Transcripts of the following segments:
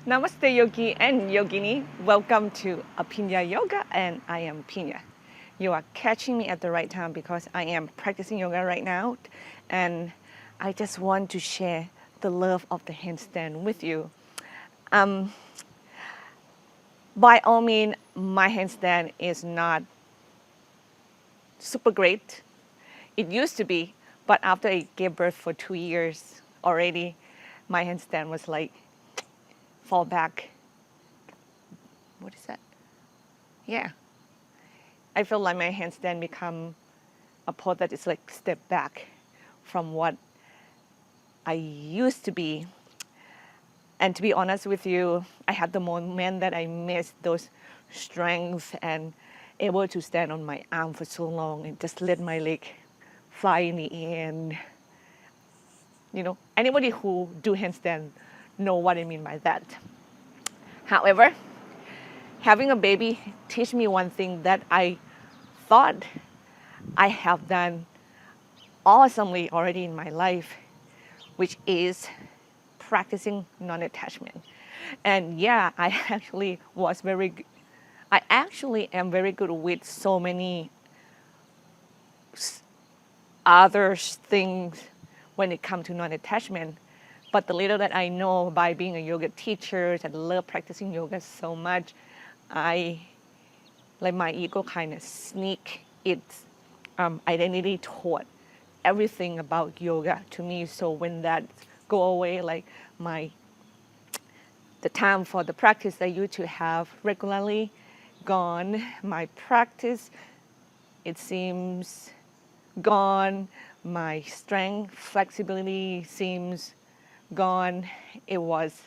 Namaste Yogi and Yogini. Welcome to Aphinya Yoga and I am Aphinya. You are catching me at the right time because I am practicing yoga right now and I just want to share the love of the handstand with you. By all means, my handstand is not super great. It used to be, but after I gave birth for 2 years already, my handstand was like fall back. What is that? Yeah. I feel like my handstand become a pose that is like step back from what I used to be. And to be honest with you, I had the moment that I missed those strengths and able to stand on my arm for so long and just let my leg fly in the air. And, anybody who do handstand know what I mean by that. However, having a baby teach me one thing that I thought I have done awesomely already in my life, which is practicing non-attachment. And yeah, I actually am very good with so many other things when it comes to non-attachment. But the little that I know by being a yoga teacher and love practicing yoga so much, I let my ego kind of sneak its identity toward everything about yoga to me. So when that go away, like the time for the practice I used to have regularly gone, my practice, it seems gone, my strength, flexibility seems gone. It was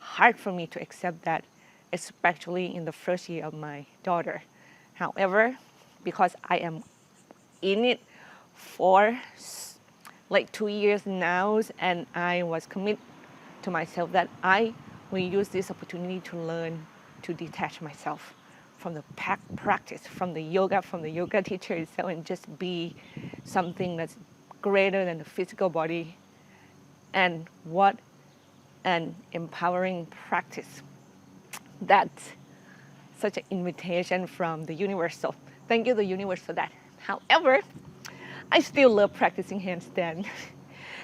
hard for me to accept that, especially in the first year of my daughter. However, because I am in it for like 2 years now, and I was committed to myself that I will use this opportunity to learn to detach myself from the practice, from the yoga teacher itself, and just be something that's greater than the physical body. And what an empowering practice. That's such an invitation from the universe. So thank you, the universe, for that. However, I still love practicing handstand.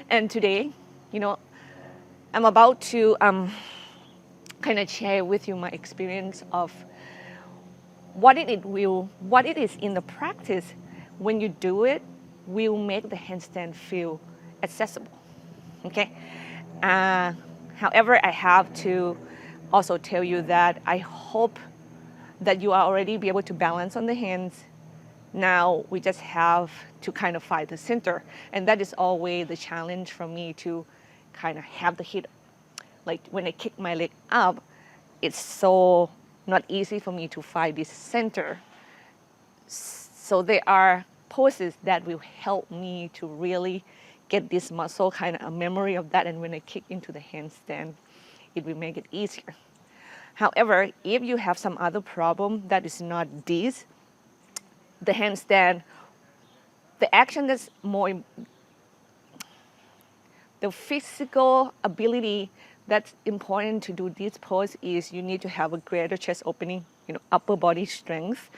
And today, I'm about to kind of share with you my experience of what it is in the practice when you do it will make the handstand feel accessible. Okay. However, I have to also tell you that I hope that you are already be able to balance on the hands. Now we just have to kind of find the center, and that is always the challenge for me to kind of have the hit. Like when I kick my leg up, it's so not easy for me to find this center. So there are poses that will help me to really get this muscle, kind of a memory of that, and when I kick into the handstand, it will make it easier. However, if you have some other problem that is not this, the handstand, the action that's more, the physical ability that's important to do this pose is you need to have a greater chest opening, upper body strength.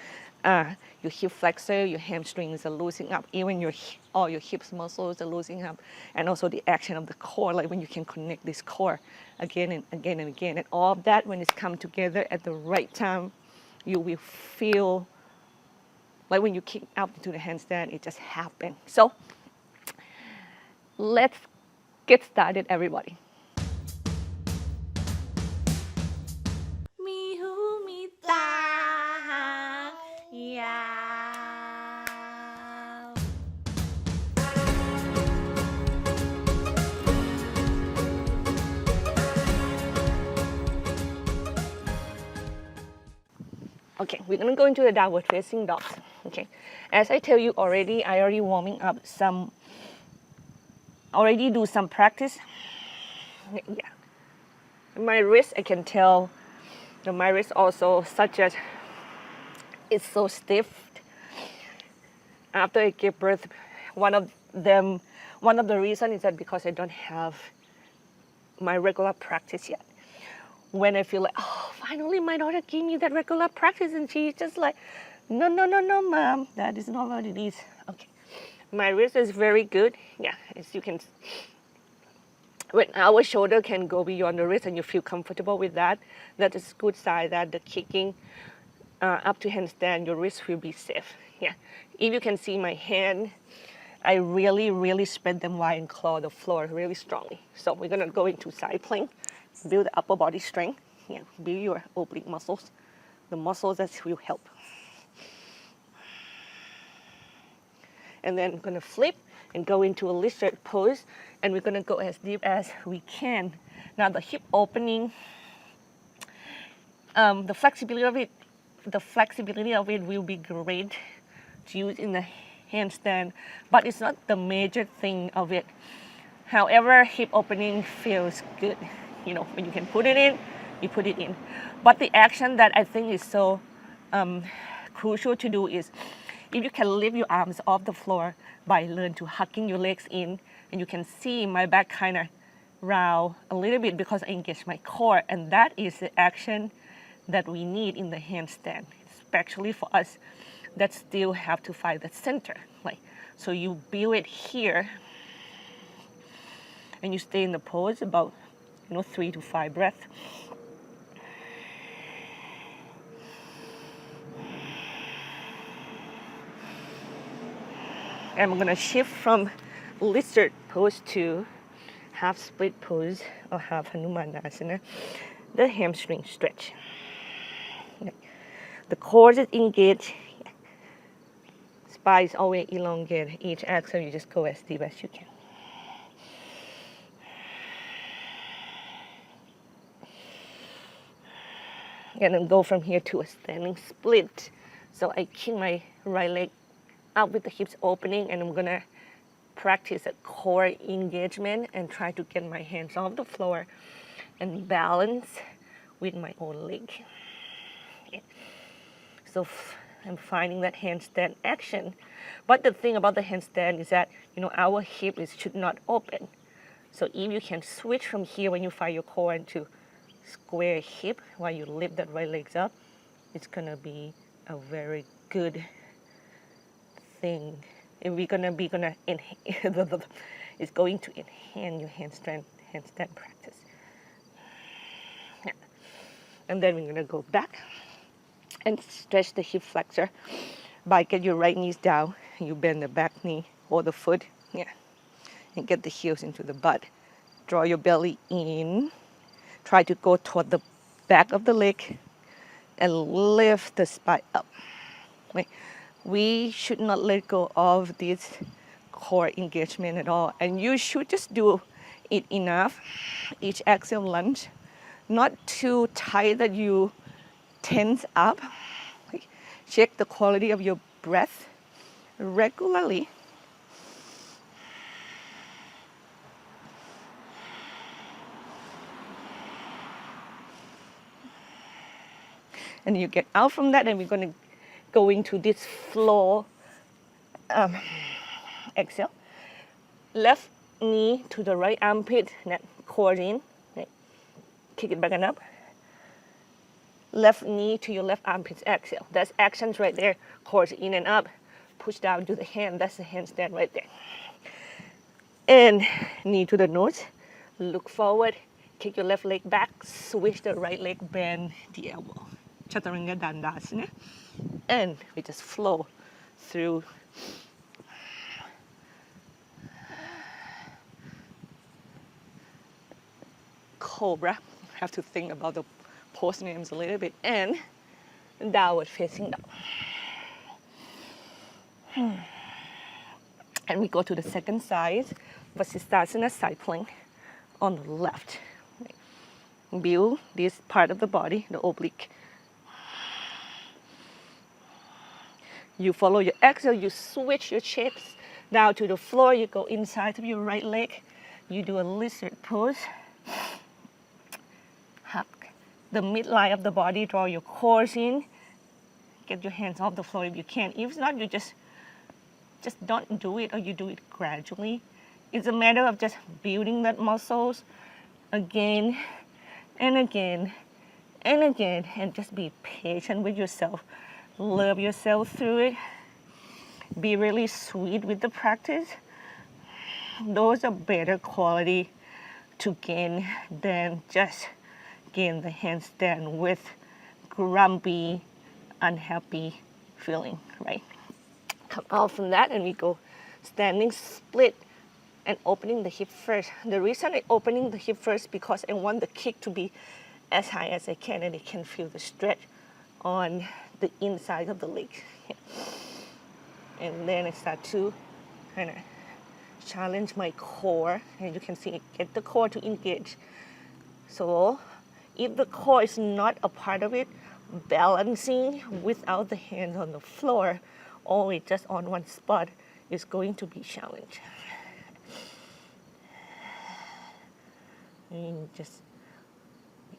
Your hip flexor, your hamstrings are loosening up, even all your hips muscles are loosening up, and also the action of the core, like when you can connect this core again and again and again. And all of that, when it's come together at the right time, you will feel like when you kick out into the handstand, it just happened. So let's get started, everybody. Okay, we're gonna go into the downward facing dog. Okay, as I tell you already, I already warming up already do some practice. Yeah, my wrist, I can tell, my wrist also such as it's so stiff. After I gave birth, one of the reasons is that because I don't have my regular practice yet. when I feel like, oh, finally my daughter gave me that regular practice, and she's just like, no, no, no, no, mom, that is not what it is. Okay, my wrist is very good. Yeah, as you can, when our shoulder can go beyond the wrist and you feel comfortable with that, that is good sign that the kicking up to handstand, your wrist will be safe. Yeah, if you can see my hand, I really, really spread them wide and claw the floor really strongly. So we're gonna go into side plank, build the upper body strength, yeah, build your oblique muscles, the muscles that will help. And then we're gonna flip and go into a lizard pose, and we're gonna go as deep as we can. Now the hip opening, the flexibility of it will be great to use in the handstand, but it's not the major thing of it. However, hip opening feels good. You know, when you can put it in, you put it in. But the action that I think is so crucial to do is, if you can lift your arms off the floor by learn to hugging your legs in, and you can see my back kind of round a little bit because I engage my core, and that is the action that we need in the handstand, especially for us that still have to find the center. Like, so you build it here, and you stay in the pose about 3 to 5 breaths. And I'm gonna shift from lizard pose to half split pose or half Hanumanasana, the hamstring stretch. The core is engaged, spine is always elongated. Each exhale, you just go as deep as you can. And then go from here to a standing split. So I kick my right leg out with the hips opening, and I'm gonna practice a core engagement and try to get my hands off the floor and balance with my own leg. Okay. So I'm finding that handstand action. But the thing about the handstand is that, our hip should not open. So if you can switch from here when you find your core into square hip while you lift that right legs up, it's gonna be a very good thing. And it's going to enhance your handstand practice. Yeah. And then we're gonna go back and stretch the hip flexor by get your right knees down. You bend the back knee or the foot, yeah, and get the heels into the butt. Draw your belly in. Try to go toward the back of the leg and lift the spine up. Right? We should not let go of this core engagement at all. And you should just do it enough, each exhale lunge, not too tight that you tense up. Check the quality of your breath regularly. And you get out from that, and we're going to go into this floor exhale. Left knee to the right armpit, neck core in, right. Kick it back and up. Left knee to your left armpit, exhale. That's actions right there. Core in and up. Push down to the hand. That's the handstand right there. And knee to the nose. Look forward. Kick your left leg back. Switch the right leg. Bend the elbow. Chaturanga Dandasana. And we just flow through. Cobra. Have to think about the pose names a little bit. And downward facing dog. And we go to the second side, Vasisthasana side plank on the left. Build this part of the body, the oblique. You follow your exhale, you switch your hips down to the floor, you go inside of your right leg, you do a lizard pose. Hug the midline of the body, draw your core in, get your hands off the floor if you can. If not, you just don't do it, or you do it gradually. It's a matter of just building that muscles again and again and again, and just be patient with yourself. Love yourself through it. Be really sweet with the practice. Those are better quality to gain than just gain the handstand with grumpy, unhappy feeling, right? Come out from that and we go standing split and opening the hip first. The reason I'm opening the hip first because I want the kick to be as high as I can and I can feel the stretch on the inside of the leg. And then I start to kind of challenge my core, and you can see get the core to engage. So if the core is not a part of it, balancing without the hands on the floor, always just on one spot, is going to be challenged. And just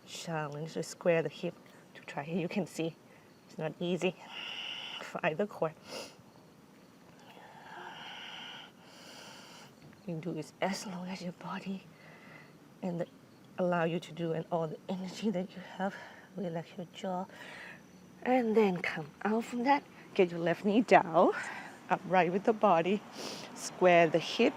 challenge to square the hip to try. You can see it's not easy for either core. You do this as long as your body and allow you to do and all the energy that you have. Relax your jaw. And then come out from that. Get your left knee down, upright with the body. Square the hip.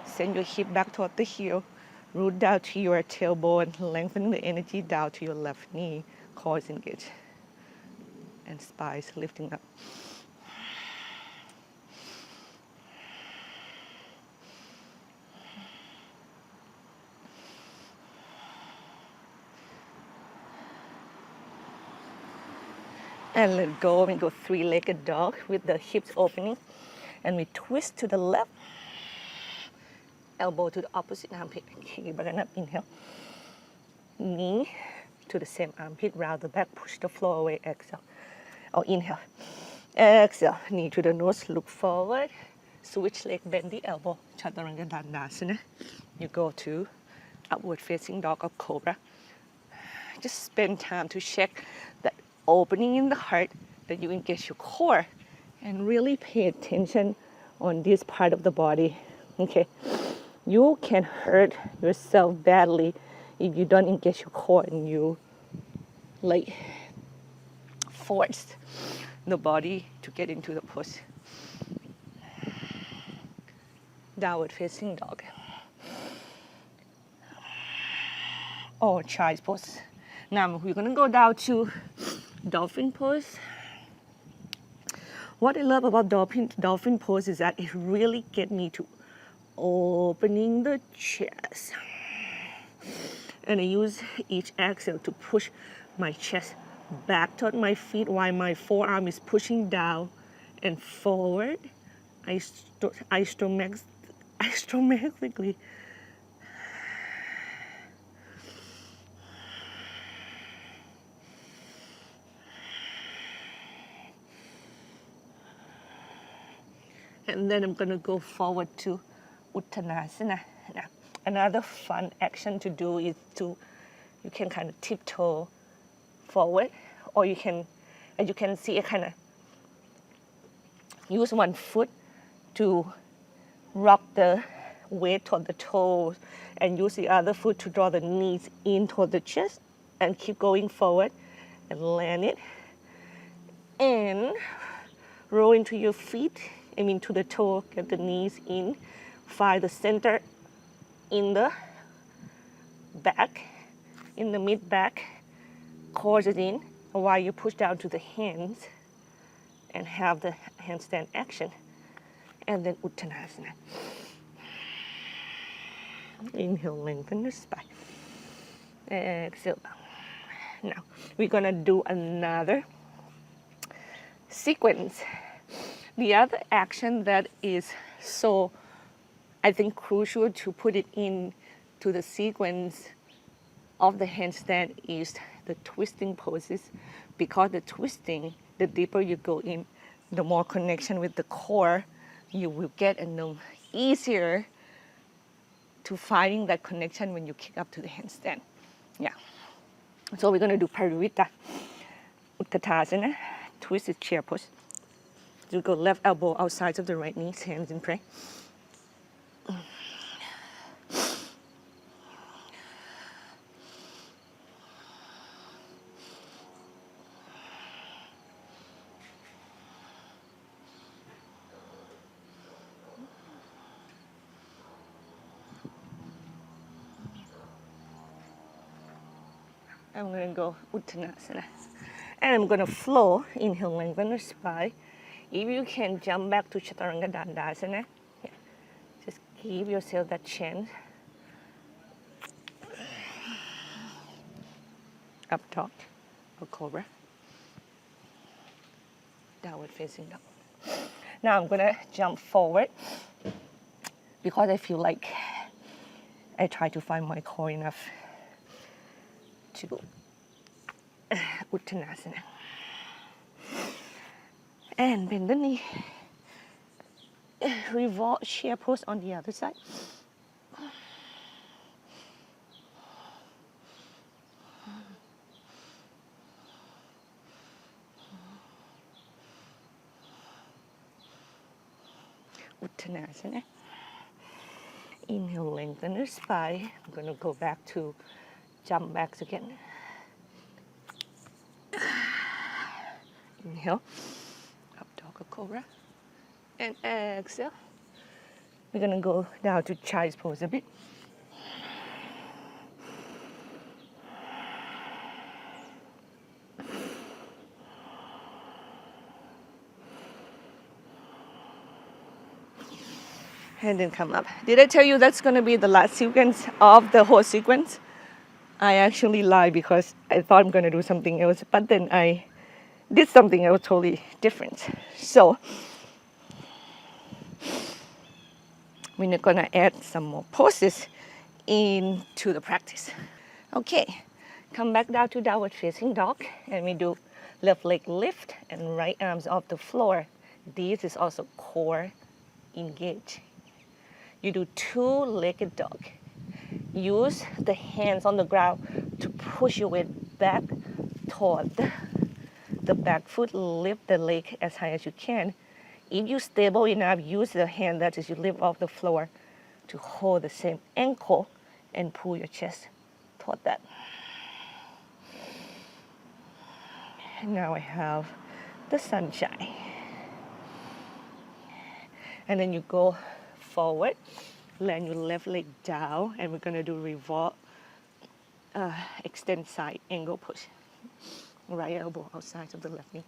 Send your hip back toward the heel. Root down to your tailbone. Lengthen the energy down to your left knee. Core is engaged. And spine is lifting up. And let go and go three-legged dog with the hips opening. And we twist to the left. Elbow to the opposite armpit. Keep it up, inhale. Knee to the same armpit, round the back, push the floor away, exhale. Or inhale. Exhale, knee to the nose, look forward. Switch leg, bend the elbow. Chaturanga Dandasana. You go to upward facing dog or cobra. Just spend time to check that opening in the heart, that you engage your core, and really pay attention on this part of the body. Okay, you can hurt yourself badly if you don't engage your core and you like force the body to get into the pose. Downward facing dog or child's pose. Now we're gonna go down to Dolphin Pose. What I love about Dolphin Pose is that it really gets me to opening the chest. And I use each exhale to push my chest back toward my feet while my forearm is pushing down and forward. Isometrically. And then I'm going to go forward to Uttanasana. Now, another fun action to do is you can kind of tiptoe forward, or you can, as you can see, I kind of use one foot to rock the weight toward the toes and use the other foot to draw the knees in toward the chest and keep going forward and land it. And roll into your feet. To the toe, get the knees in, find the center in the back, in the mid back, core is in, while you push down to the hands and have the handstand action. And then Uttanasana. Inhale, lengthen the spine. Exhale. Now, we're gonna do another sequence. The other action that is so, I think, crucial to put it into the sequence of the handstand is the twisting poses, because the twisting, the deeper you go in, the more connection with the core you will get, and the easier to finding that connection when you kick up to the handstand. Yeah. So we're gonna do Parivrtta Utkatasana, twisted chair pose. You go left elbow outside of the right knee, hands in prayer. I'm going to go Uttanasana. And I'm going to flow. Inhale, lengthen the spine. If you can jump back to Chaturanga Dandasana, yeah. Just give yourself that chance. Up top, a cobra. Downward facing dog. Now I'm going to jump forward because I feel like I try to find my core enough to go Uttanasana. And bend the knee. Revolve chair pose on the other side. Uttanasana. Inhale, lengthen the spine. I'm going to go back to jump backs again. Inhale, up dog cobra. And exhale. We're going to go down to child's pose a bit. And then come up. Did I tell you that's going to be the last sequence of the whole sequence? I actually lied because I thought I'm going to do something else, but then I did something else totally different. So we're going to add some more poses into the practice. Okay, come back down to downward facing dog, and we do left leg lift and right arms off the floor. This is also core engage. You do two-legged dog. Use the hands on the ground to push your weight back toward the back foot. Lift the leg as high as you can. If you're stable enough, use the hand that is you lift off the floor to hold the same ankle and pull your chest toward that. And now I have the sunshine. And then you go forward, land your left leg down, and we're going to do revolve, extend side angle push. Right elbow outside of the left knee.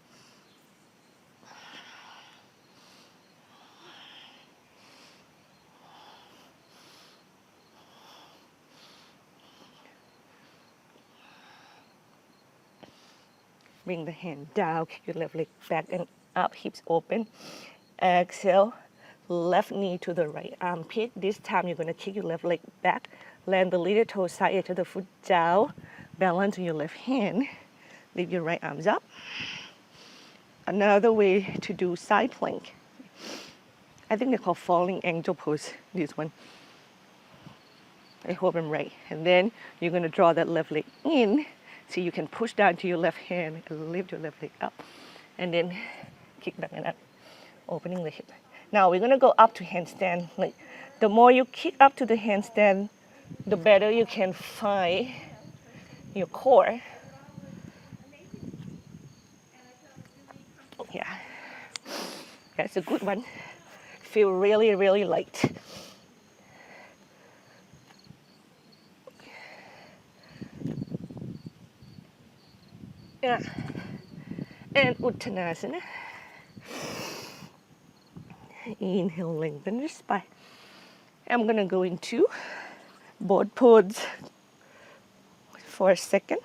Bring the hand down, kick your left leg back and up, hips open. Exhale, left knee to the right armpit. This time you're going to kick your left leg back, land the little toe side edge of the foot down, balance on your left hand, lift your right arms up. Another way to do side plank. I think they call falling angel pose, this one. I hope I'm right. And then you're going to draw that left leg in so you can push down to your left hand and lift your left leg up. And then kick back and up, opening the hip. Now we're going to go up to handstand. Like, the more you kick up to the handstand, the better you can find your core. Yeah, that's a good one. Feel really, really light. Yeah. And Uttanasana. Inhale, lengthen the spine. I'm going to go into board pose for a second.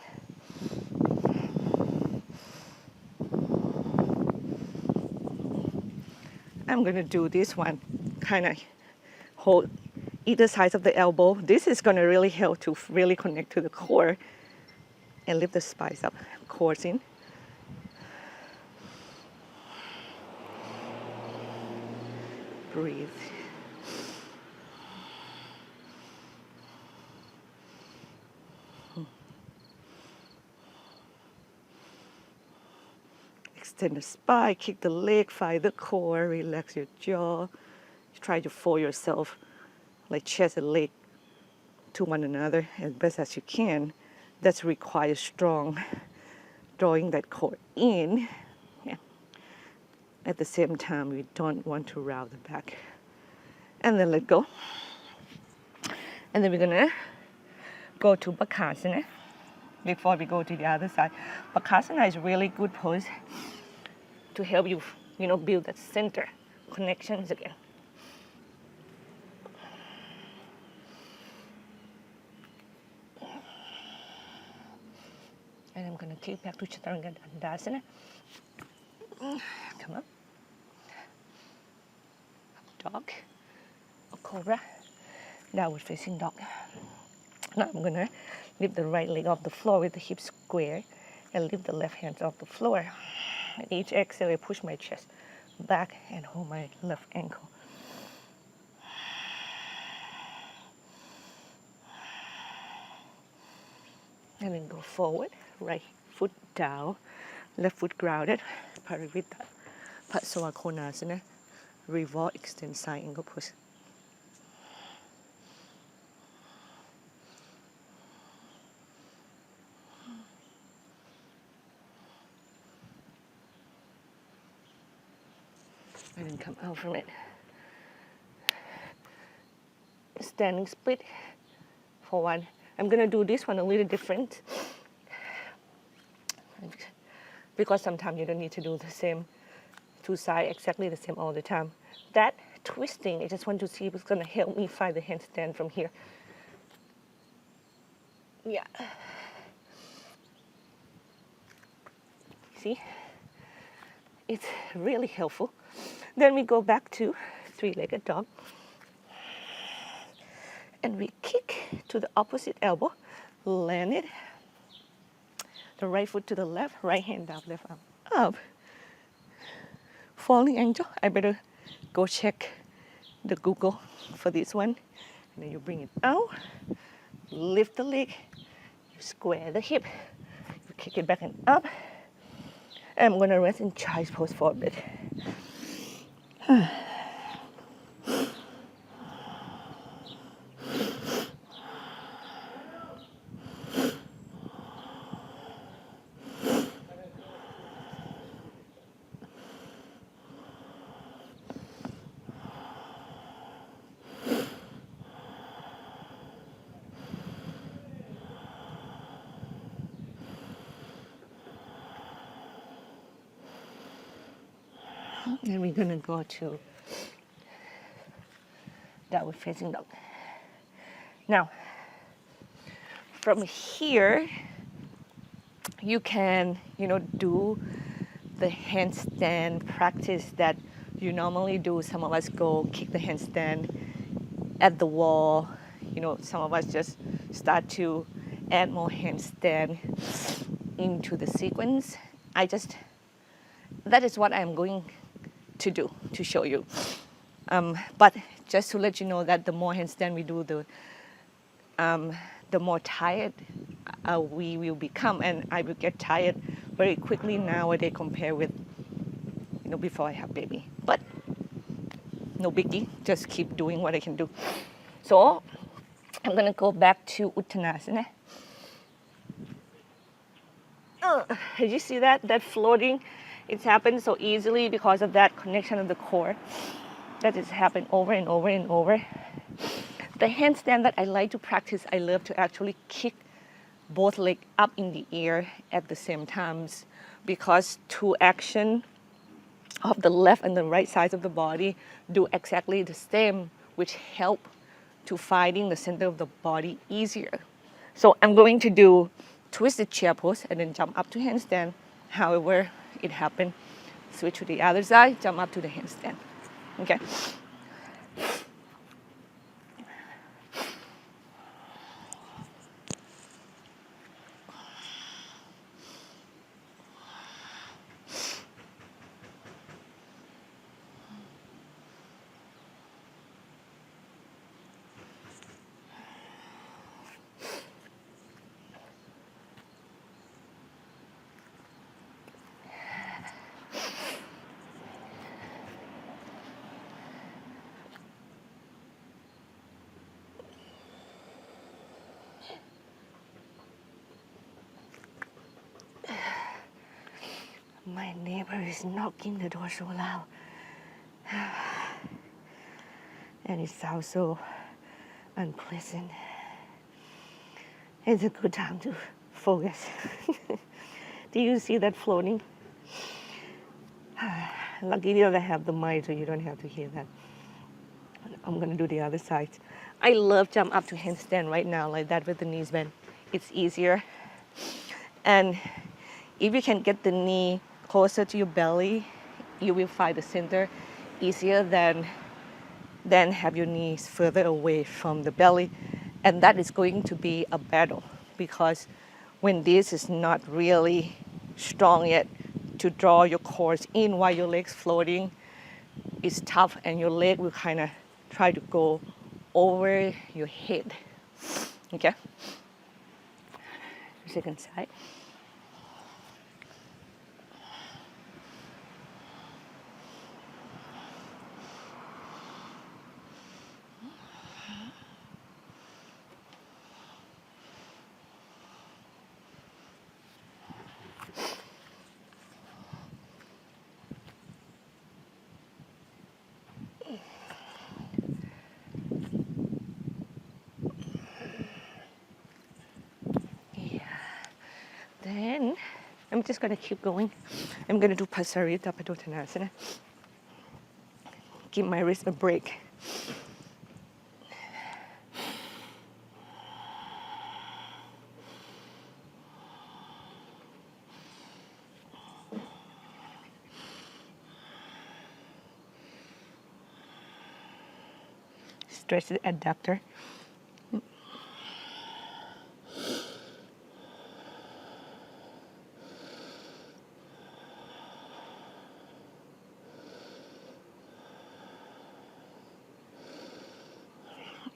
I'm going to do this one, kind of hold either side of the elbow. This is going to really help to really connect to the core and lift the spine up, core in. Breathe. Extend the spine, kick the leg, find the core, relax your jaw. Try to fold yourself like chest and leg to one another as best as you can. That requires strong drawing that core in. Yeah. At the same time, we don't want to round the back. And then let go. And then we're gonna go to Bakasana. before we go to the other side. Bakasana is really good pose to help you, build that center connections again. And I'm going to kick back to Chaturanga Dandasana. Come up. Dog or cobra. Downward facing dog. Now I'm going to lift the right leg off the floor with the hips square and lift the left hand off the floor. And each exhale, I push my chest back and hold my left ankle. And then go forward, right foot down, left foot grounded, Parivrtta, Patsava Konasana, revolve, extend side angle push. And then come out from it. Standing split for one. I'm going to do this one a little different because sometimes you don't need to do the same two sides exactly the same all the time. That twisting, I just want to see if it's going to help me find the handstand from here. Yeah. See? It's really helpful. Then we go back to three-legged dog. And we kick to the opposite elbow, land it. The right foot to the left, right hand down, left arm up. Falling angel, I better go check the Google for this one. And then you bring it out, lift the leg, you square the hip, you kick it back and up. And I'm gonna rest in child's pose for a bit. Then we're gonna go to downward facing dog. Now, from here, you can, do the handstand practice that you normally do. Some of us go kick the handstand at the wall. Some of us just start to add more handstand into the sequence. That is what I'm going to do, to show you. But just to let you know that the more handstand we do, the more tired we will become, and I will get tired very quickly nowadays compared with before I have baby. But no biggie, just keep doing what I can do. So I'm gonna go back to Uttanasana. Did you see that floating? It's happened so easily because of that connection of the core. That has happened over and over and over. The handstand that I like to practice, I love to actually kick both legs up in the air at the same times, because two action of the left and the right sides of the body do exactly the same, which help to finding the center of the body easier. So I'm going to do twisted chair pose and then jump up to handstand. However it happened, switch to the other side, jump up to the handstand. Okay. My neighbor is knocking the door so loud. And it sounds so unpleasant. It's a good time to focus. Do you see that floating? Lucky that I have the mic so you don't have to hear that. I'm gonna do the other side. I love jump up to handstand right now like that with the knees bent. It's easier. And if you can get the knee closer to your belly, you will find the center easier than have your knees further away from the belly. And that is going to be a battle because when this is not really strong yet, to draw your core in while your legs floating is tough, and your leg will kind of try to go over your head. Okay? Second side. Then I'm just gonna keep going. I'm gonna do Pasarita Padottanasana. Give my wrist a break. Stretch the adductor.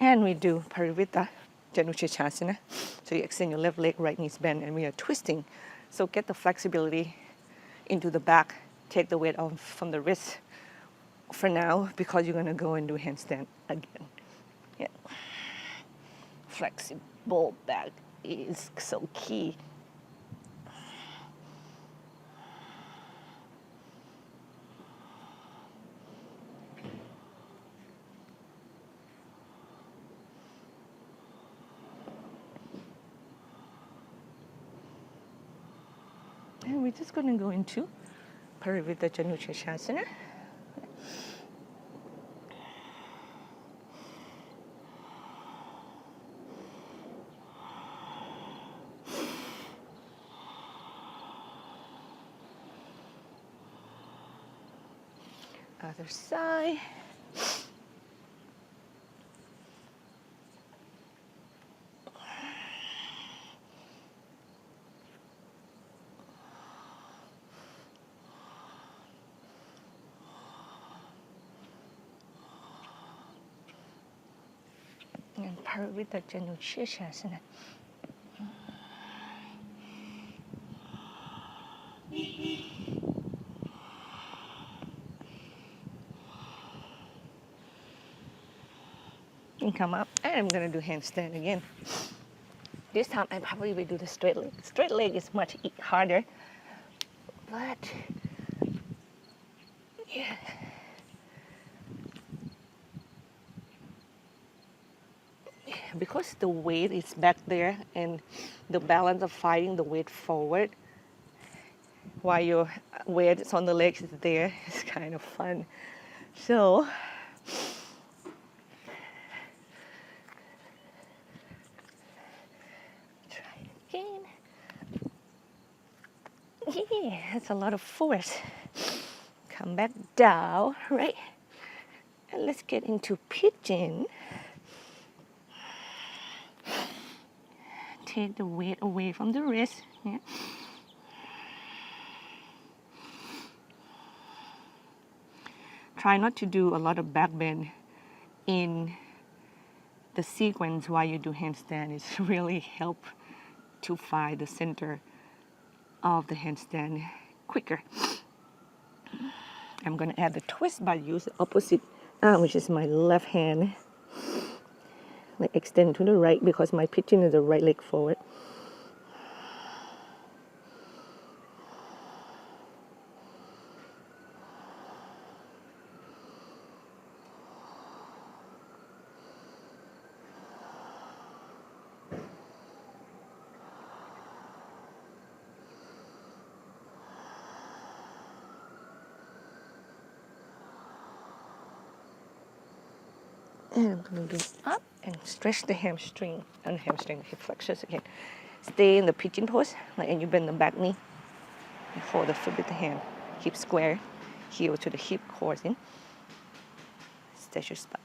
And we do Parivita Janushirshasana. So you extend your left leg, right knee's bent, and we are twisting. So get the flexibility into the back. Take the weight off from the wrist for now because you're gonna go and do handstand again. Yeah. Flexible back is so key. And we're just going to go into Parivita Janushirshasana. Other side. And Parivita Janushirshasana. And come up, and I'm gonna do handstand again. This time I probably will do the straight leg. Straight leg is much harder, but yeah. Because the weight is back there and the balance of fighting the weight forward while your weight is on the legs is there, it's kind of fun. So try it again. Yeah, that's a lot of force. Come back down, right? And let's get into pigeon. Take the weight away from the wrist. Yeah. Try not to do a lot of back bend in the sequence while you do handstand. It's really help to find the center of the handstand quicker. I'm going to add the twist by use the opposite arm, which is my left hand. Like extend to the right because my pigeon is the right leg forward. And I'm going to do up and stretch the hamstring and hamstring, hip flexors again. Stay in the pigeon pose, like, and you bend the back knee. And hold the foot with the hand. Hip square, heel to the hip, core in. Stretch your spine.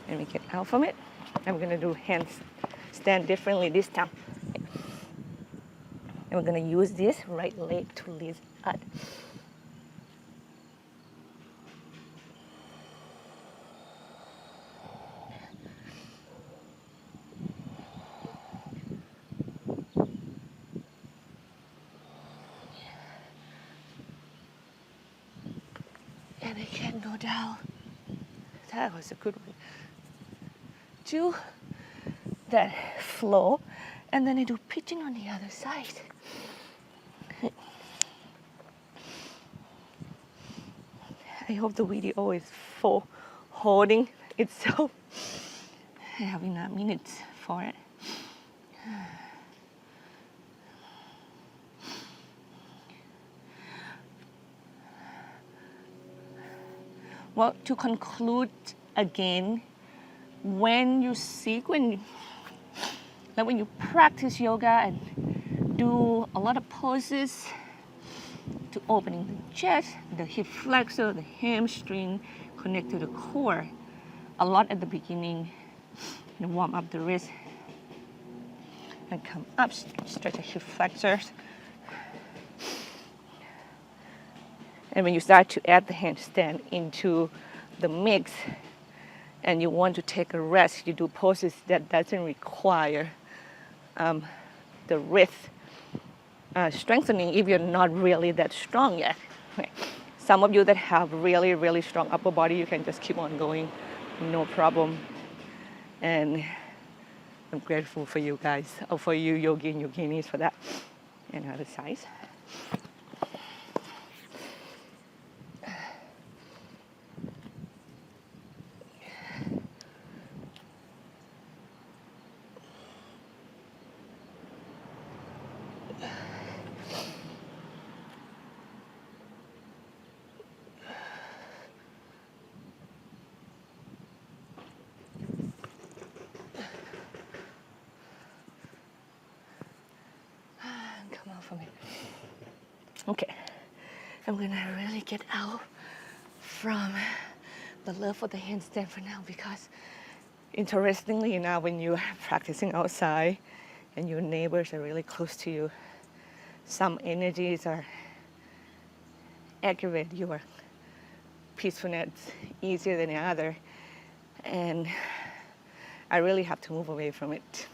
And we get out from it. I'm going to do handstand differently this time. And we're going to use this right leg to lift up. And I can go down. That was a good one. Do that flow, and then I do pigeon on the other side. I hope the video is full, holding itself. Having a minute for it. Well, to conclude again, when you practice yoga and do a lot of poses to opening the chest, the hip flexor, the hamstring, connect to the core, a lot at the beginning, and warm up the wrist, and come up, stretch the hip flexors. And when you start to add the handstand into the mix, and you want to take a rest, you do poses that doesn't require the wrist strengthening if you're not really that strong yet. Okay. Some of you that have really, really strong upper body, you can just keep on going, no problem. And I'm grateful for you guys, or for you yogi and yoginis for that. And other sides. Come on for me. Okay, I'm gonna really get out from the love for the handstand for now, because interestingly enough, when you're practicing outside and your neighbors are really close to you, some energies are accurate, your peacefulness easier than the other, and I really have to move away from it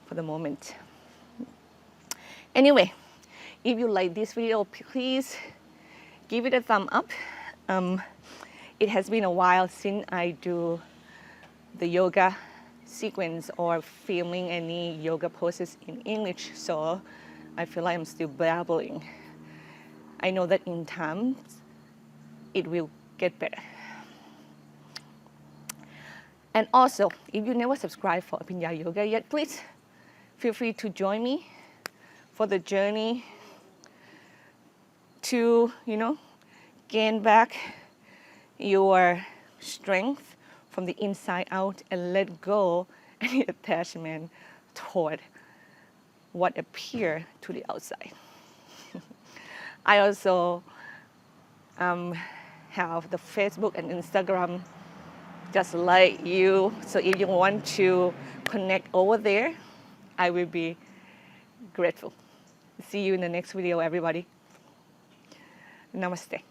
for the moment. Anyway, if you like this video, please give it a thumb up. It has been a while since I do the yoga sequence or filming any yoga poses in English, so I feel like I'm still babbling. I know that in time it will get better. And also, if you never subscribed for Aphinya Yoga yet, please feel free to join me for the journey to, gain back your strength from the inside out and let go any attachment toward what appears to the outside. I also have the Facebook and Instagram just like you. So if you want to connect over there, I will be grateful. See you in the next video, everybody. Namaste.